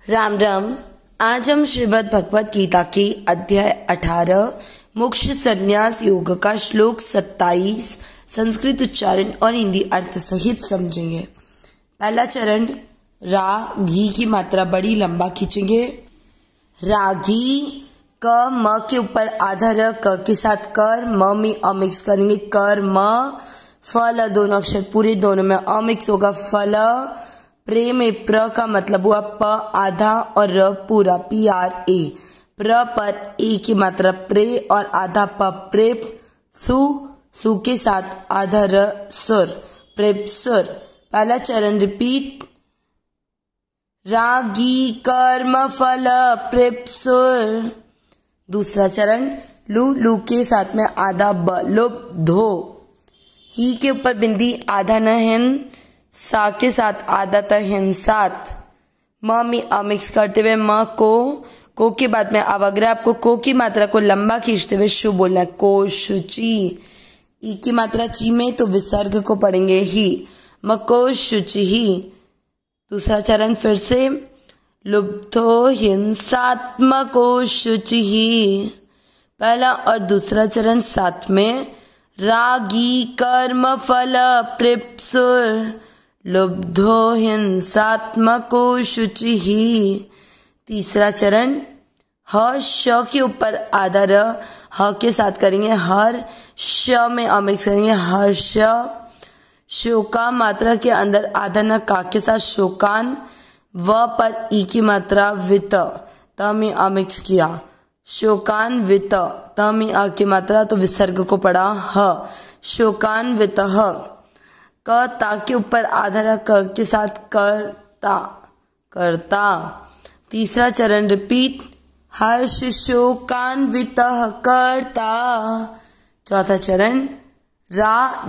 राम राम। आज हम श्रीमद् भगवत गीता के अध्याय 18 मोक्ष संन्यास योग का श्लोक 27 संस्कृत उच्चारण और हिंदी अर्थ सहित समझेंगे। पहला चरण, रा घी की मात्रा बड़ी लंबा खींचेंगे। रागी क म के ऊपर आधा र क के साथ कर म में अ मिक्स करेंगे। कर म फल दोनों अक्षर पूरे दोनों में अ मिक्स होगा। फल प्रे में प्र का मतलब हुआ प आधा और र पूरा PRA। प्र पर ए की मात्रा प्रे और आधा प प्रेप। सु के साथ आधा र सुर प्रेप सुर। पहला चरण रिपीट, रागी कर्म फल प्रेप सुर। दूसरा चरण लू के साथ में आधा ब लुप धो। ही के ऊपर बिंदी आधा न हिन, सा के साथ आधा त हिन सात। म में अ मिक्स करते हुए म को के बाद में अवग्रह आपको को की मात्रा को लंबा खींचते हुए शु बोलना है। को शुचि। ई की मात्रा ची में तो विसर्ग को पढ़ेंगे ही। मको शुचि ही। दूसरा चरण फिर से, लुब्धो हिंसात्मको शुचि ही। पहला और दूसरा चरण साथ में, रागी कर्म फल प्रेप्सुर लुब्धो हिंसात्मको शुचि ही। तीसरा चरण, ह श के ऊपर आधा र ह के साथ करेंगे हर, श में अ मिक्स करेंगे हर्ष। शोका मात्रा के अंदर आधा न का के साथ शोकान। व पर ई की मात्रा वित त में अ मिक्स किया। शोकान वित त में अ की मात्रा तो विसर्ग को पढ़ा ह। शोकान वित ह। क ता के ऊपर आधा र क के साथ करता। तीसरा चरण रिपीट, हर्ष शोकान्वित करता। चौथा चरण, रा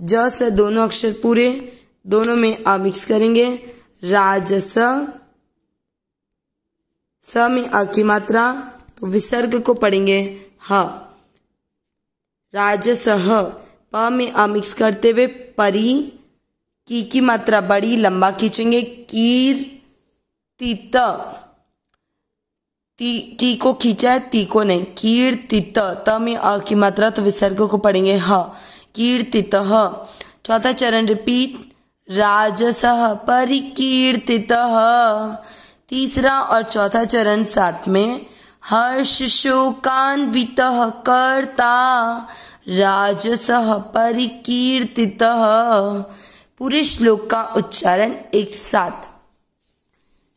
ज स दोनों अक्षर पूरे दोनों में अ मिक्स करेंगे। राजस। स में अ की मात्रा तो विसर्ग को पढ़ेंगे ह। राजसह। प में अ मिक्स करते हुए परी। की मात्रा बड़ी लंबा खींचेंगे। कीर्तित। की को खींचा है, ती को नहीं। कीर्तित। त में अ की मात्रा तो विसर्ग को पढ़ेंगे ह। कीर्तित। चौथा चरण रिपीट, राजसः परिकीर्तित। तीसरा और चौथा चरण साथ में, हर्ष शोकान्वित कर्ता राजसः परिकीर्तित। पूरे श्लोक का उच्चारण एक साथ,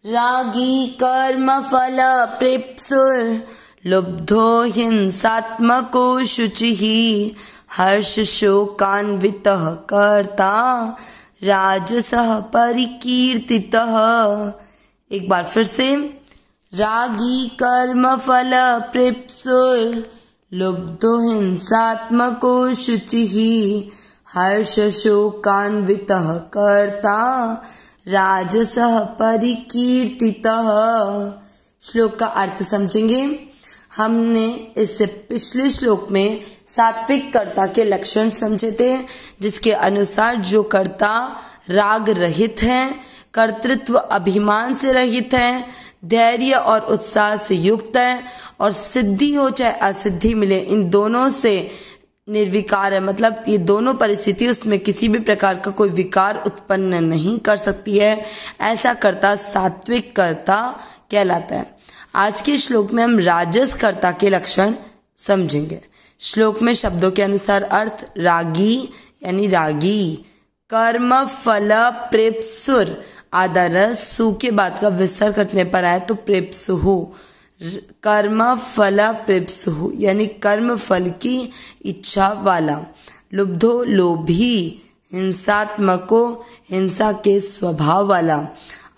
रागी कर्म फल प्रेप्सुर लुब्धो हिंसात्मको शुचिः हर्ष शोकान्वित कर्ता राजसः परिकीर्तित। एक बार फिर से, रागी कर्म फल प्रेप्सुर लुब्धो हिंसात्मको शुचिः हर्ष शोकान्वित कर्ता राजसः परिकीर्तित। श्लोक का अर्थ समझेंगे। हमने इससे पिछले श्लोक में सात्विक कर्ता के लक्षण समझे थे, जिसके अनुसार जो कर्ता राग रहित है, कर्तृत्व अभिमान से रहित है, धैर्य और उत्साह से युक्त है और सिद्धि हो चाहे असिद्धि मिले इन दोनों से निर्विकार है। मतलब ये दोनों परिस्थिति उसमें किसी भी प्रकार का कोई विकार उत्पन्न नहीं कर सकती है। ऐसा कर्ता सात्विक कर्ता कहलाता है। आज के श्लोक में हम राजस कर्ता के लक्षण समझेंगे। श्लोक में शब्दों के अनुसार अर्थ, रागी यानी रागी, कर्म फल प्रेप्सुर आधा रस सु के बाद का विसर्ग करने पर आए तो प्रेप्सुहु। कर्म फल प्रेप्सुहु यानी कर्म फल की इच्छा वाला। लुब्धो लोभी, हिंसात्मको हिंसा के स्वभाव वाला।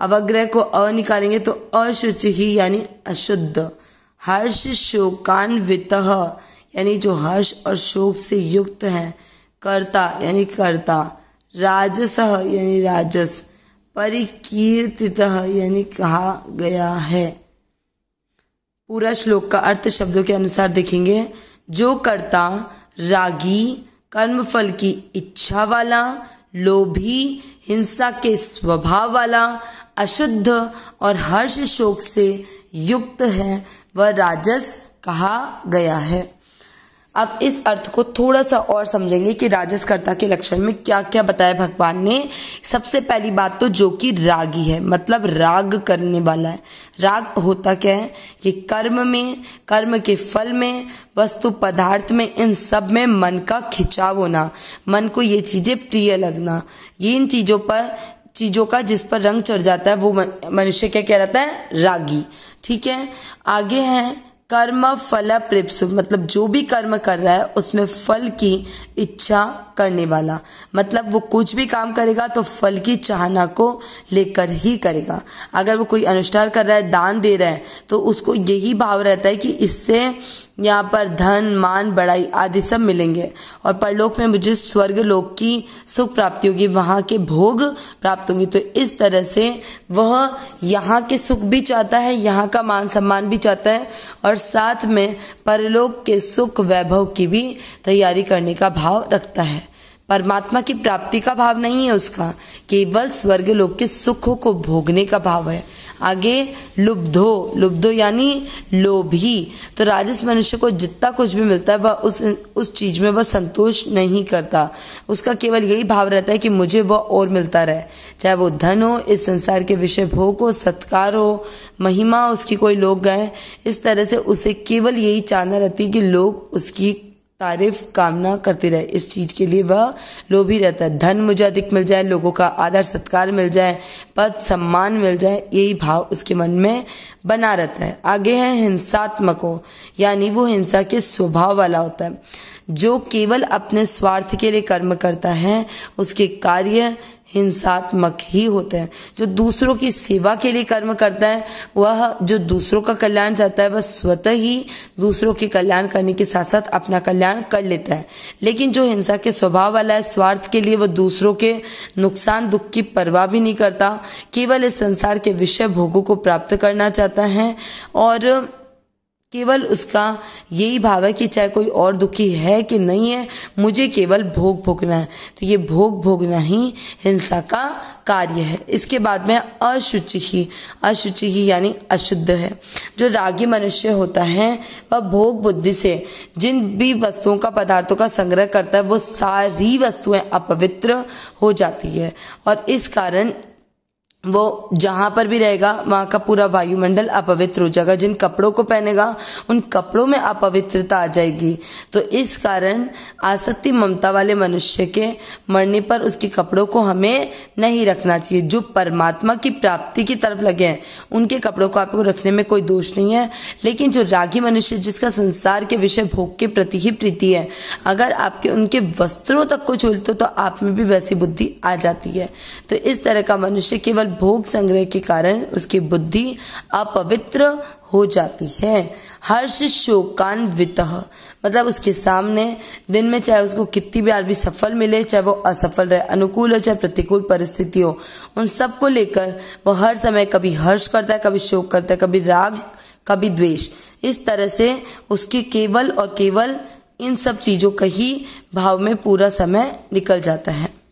अवग्रह को अ निकालेंगे तो अशुचि ही यानी अशुद्ध। हर्ष शोकान्वित यानी जो हर्ष और शोक से युक्त है। कर्ता यानी कर्ता। राजसः यानी राजस। परिकीर्तित यानी कहा गया है। पूरा श्लोक का अर्थ शब्दों के अनुसार देखेंगे। जो कर्ता रागी, कर्मफल की इच्छा वाला, लोभी, हिंसा के स्वभाव वाला, अशुद्ध और हर्ष शोक से युक्त है, वह राजस कहा गया है। अब इस अर्थ को थोड़ा सा और समझेंगे कि राजसकर्ता के लक्षण में क्या क्या बताया भगवान ने। सबसे पहली बात तो जो कि रागी है, मतलब राग करने वाला है। राग होता क्या है कि कर्म में, कर्म के फल में, वस्तु पदार्थ में, इन सब में मन का खिंचाव होना, मन को ये चीजें प्रिय लगना, ये इन चीजों का जिस पर रंग चढ़ जाता है वो मनुष्य क्या कहलाता है? रागी। ठीक है, आगे है कर्म फल प्रेप्सु, मतलब जो भी कर्म कर रहा है उसमें फल की इच्छा करने वाला, मतलब वो कुछ भी काम करेगा तो फल की चाहना को लेकर ही करेगा। अगर वो कोई अनुष्ठान कर रहा है, दान दे रहा है, तो उसको यही भाव रहता है कि इससे यहाँ पर धन, मान, बड़ाई आदि सब मिलेंगे और परलोक में मुझे स्वर्ग लोक की सुख प्राप्ति होगी, वहां के भोग प्राप्त होंगे। तो इस तरह से वह यहाँ के सुख भी चाहता है, यहाँ का मान सम्मान भी चाहता है और साथ में परलोक के सुख वैभव की भी तैयारी करने का भाव रखता है। परमात्मा की प्राप्ति का भाव नहीं है उसका, केवल स्वर्ग लोक के सुखों को भोगने का भाव है। आगे लुब्धो यानी लोभी। तो राजस मनुष्य को जितना कुछ भी मिलता है वह उस चीज में वह संतोष नहीं करता, उसका केवल यही भाव रहता है कि मुझे वह और मिलता रहे, चाहे वो धन हो, इस संसार के विषय भोग हो, सत्कार हो, महिमा उसकी कोई लोग गए, इस तरह से उसे केवल यही चाहना रहती है कि लोग उसकी तारीफ कामना करते रहे। इस चीज के लिए वह लोभी रहता है। धन मुझे अधिक मिल जाए, लोगों का आदर सत्कार मिल जाए, पद सम्मान मिल जाए, यही भाव उसके मन में बना रहता है। आगे है हिंसात्मको, यानी वो हिंसा के स्वभाव वाला होता है। जो केवल अपने स्वार्थ के लिए कर्म करता है उसके कार्य हिंसात्मक ही होते हैं। जो दूसरों की सेवा के लिए कर्म करता है, वह जो दूसरों का कल्याण चाहता है, वह स्वतः ही दूसरों के कल्याण करने के साथ साथ अपना कल्याण कर लेता है। लेकिन जो हिंसा के स्वभाव वाला है, स्वार्थ के लिए वह दूसरों के नुकसान दुख की परवाह भी नहीं करता, केवल इस संसार के विषय भोगों को प्राप्त करना चाहता है और केवल उसका यही भाव है कि चाहे कोई और दुखी है कि नहीं है, मुझे केवल भोग भोगना है। तो ये भोग भोगना ही हिंसा का कार्य है। इसके बाद में अशुचि ही यानी अशुद्ध है। जो रागी मनुष्य होता है वह भोग बुद्धि से जिन भी वस्तुओं का, पदार्थों का संग्रह करता है, वो सारी वस्तुएं अपवित्र हो जाती है और इस कारण वो जहां पर भी रहेगा वहां का पूरा वायुमंडल अपवित्र हो जाएगा। जिन कपड़ों को पहनेगा उन कपड़ों में अपवित्रता आ जाएगी। तो इस कारण आसक्ति ममता वाले मनुष्य के मरने पर उसके कपड़ों को हमें नहीं रखना चाहिए। जो परमात्मा की प्राप्ति की तरफ लगे हैं उनके कपड़ों को आपको रखने में कोई दोष नहीं है। लेकिन जो रागी मनुष्य, जिसका संसार के विषय भोग के प्रति ही प्रीति है, अगर आपके उनके वस्त्रों तक कुछ उल्टो तो आप में भी वैसी बुद्धि आ जाती है। तो इस तरह का मनुष्य केवल भोग संग्रह के कारण उसकी बुद्धि अपवित्र हो जाती है। हर्ष शोकान्वितः, मतलब उसके सामने दिन में चाहे उसको कितनी बार भी सफल मिले, चाहे वो असफल रहे, अनुकूल हो चाहे प्रतिकूल परिस्थिति हो, उन सब को लेकर वो हर समय कभी हर्ष करता है, कभी शोक करता है, कभी राग, कभी द्वेष। इस तरह से उसके केवल और केवल इन सब चीजों का ही भाव में पूरा समय निकल जाता है।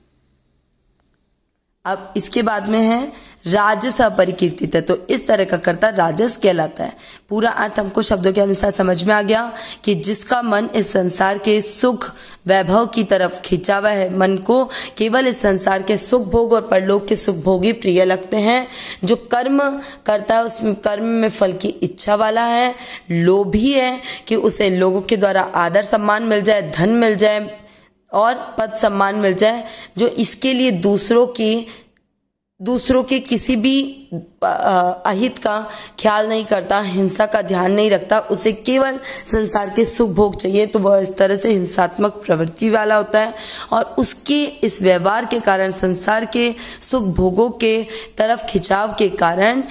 अब इसके बाद में है राजस अपरिकीर्तित है। तो इस तरह का कर्ता राजस कहलाता है। पूरा अर्थ हमको शब्दों के अनुसार समझ में आ गया कि जिसका मन इस संसार के सुख वैभव की तरफ खिंचा हुआ है, मन को केवल इस संसार के सुख भोग और परलोक के सुख भोग ही प्रिय लगते हैं। जो कर्म करता है उसमें कर्म में फल की इच्छा वाला है, लोभी है कि उसे लोगों के द्वारा आदर सम्मान मिल जाए, धन मिल जाए और पद सम्मान मिल जाए। जो इसके लिए दूसरों के किसी भी अहित का ख्याल नहीं करता, हिंसा का ध्यान नहीं रखता, उसे केवल संसार के सुख भोग चाहिए, तो वह इस तरह से हिंसात्मक प्रवृत्ति वाला होता है। और उसके इस व्यवहार के कारण, संसार के सुख भोगों के तरफ खिंचाव के कारण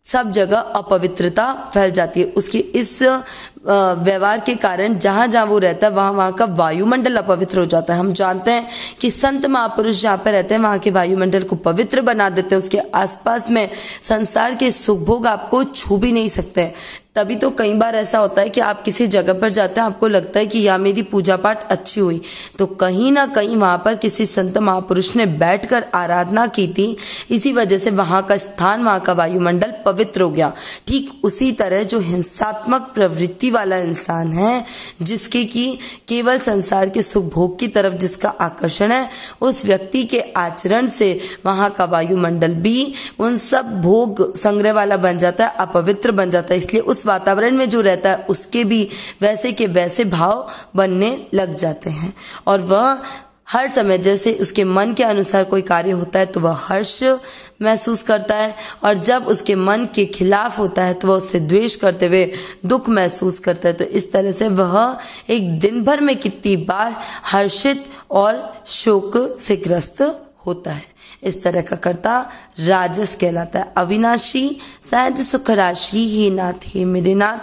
सब जगह अपवित्रता फैल जाती है। उसकी इस व्यवहार के कारण जहां जहां वो रहता है वहां का वायुमंडल अपवित्र हो जाता है। हम जानते हैं कि संत महापुरुष जहां पे रहते हैं वहां के वायुमंडल को पवित्र बना देते हैं। उसके आसपास में संसार के सुख भोग आपको छू भी नहीं सकते। तभी तो कई बार ऐसा होता है कि आप किसी जगह पर जाते हैं, आपको लगता है कि यहाँ मेरी पूजा पाठ अच्छी हुई, तो कहीं ना कहीं वहां पर किसी संत महापुरुष ने बैठकर आराधना की थी, इसी वजह से वहां का स्थान, वहां का वायुमंडल पवित्र हो गया। ठीक उसी तरह जो हिंसात्मक प्रवृत्ति वाला इंसान है, जिसके की केवल संसार के सुख भोग की तरफ जिसका आकर्षण है, उस व्यक्ति के आचरण से वहां का वायुमंडल भी उन सब भोग संग्रह वाला बन जाता है, अपवित्र बन जाता है। इसलिए उस वातावरण में जो रहता है उसके भी वैसे के वैसे भाव बनने लग जाते हैं, और वह हर समय जैसे उसके मन के अनुसार कोई कार्य होता है तो वह हर्ष महसूस करता है, और जब उसके मन के खिलाफ होता है तो वह उससे द्वेष करते हुए दुख महसूस करता है। तो इस तरह से वह एक दिन भर में कितनी बार हर्षित और शोक से ग्रस्त होता है। इस तरह का कर्ता राजस कहलाता है। अविनाशी सहज सुख राशि ही नाथ, हे मेरे नाथ,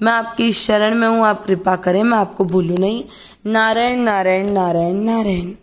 मैं आपकी शरण में हूँ, आप कृपा करें मैं आपको भूलूं नहीं। नारायण नारायण नारायण नारायण।